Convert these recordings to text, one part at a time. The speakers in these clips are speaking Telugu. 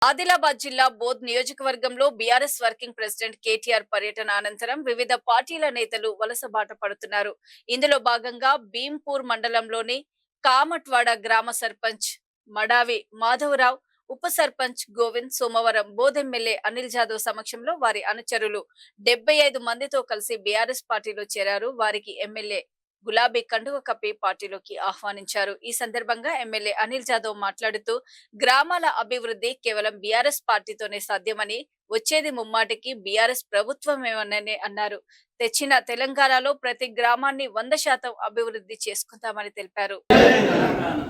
ఆదిలాబాద్ జిల్లా బోధ్ నియోజకవర్గంలో బీఆర్ఎస్ వర్కింగ్ ప్రెసిడెంట్ కేటీఆర్ పర్యటన అనంతరం వివిధ పార్టీల నేతలు వలస బాట పడుతున్నారు. ఇందులో భాగంగా భీంపూర్ మండలంలోని కామట్వాడ గ్రామ సర్పంచ్ మడావి మాధవరావు, ఉప సర్పంచ్ గోవింద్ సోమవారం బోధ్ ఎమ్మెల్యే అనిల్ జాదవ్ సమక్షంలో వారి అనుచరులు 75 మందితో కలిసి బీఆర్ఎస్ పార్టీలో చేరారు. వారికి ఎమ్మెల్యే గులాబీ కండువ కప్పి పార్టీలోకి ఆహ్వానించారు. ఈ సందర్భంగా ఎమ్మెల్యే అనిల్ జాదవ్ మాట్లాడుతూ గ్రామాల అభివృద్ధి కేవలం బీఆర్ఎస్ పార్టీతోనే సాధ్యమని, వచ్చేది ముమ్మాటికి బీఆర్ఎస్ ప్రభుత్వమేనని అన్నారు. తెచ్చిన తెలంగాణలో ప్రతి గ్రామాన్ని 100% అభివృద్ధి చేసుకుంటామని తెలిపారు. జై తెలంగాణ,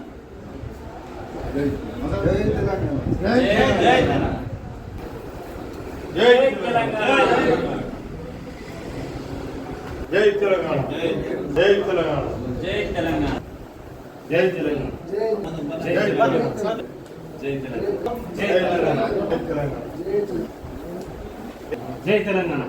జై తెలంగాణ, జై తెలంగాణ, జై తెలంగాణ, జై తెలంగాణ, జై తెలంగాణ, జై తెలంగాణ, జై తెలంగాణ, జై తెలంగాణ, జై తెలంగాణ,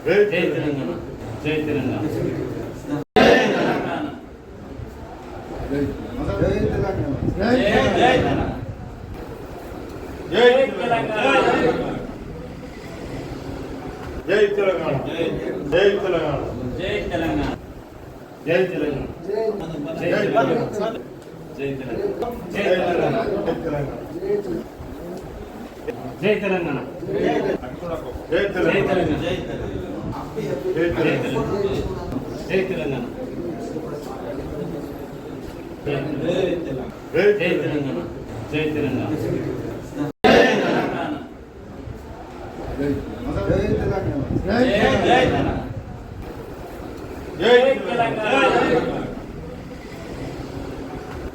జై తెలంగాణ, జై తెలంగాణ, జై తెలంగాణ. జై తెలంగాణ, జై తెలంగాణ, జై తెలంగాణ, జై తెలంగాణ, జై తెలంగాణ, జై తెలంగాణ, జై తెలంగాణ, జై తెలంగాణ, జై తెలంగాణ, జై తెలంగాణ, జై తెలంగాణ, జై తెలంగాణ.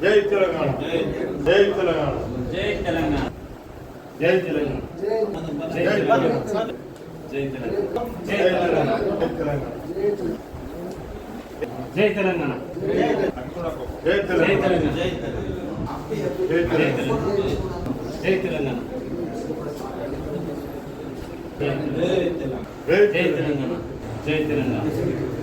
జై తెలంగాణ, జై తెలంగాణ, జై తెలంగాణ, జై తెలంగాణ, జై తెలంగాణ, జై తెలంగాణ, జై తెలంగాణ, జై తెలంగాణ, జై తెలంగాణ, జై తెలంగాణ, జై తెలంగాణ.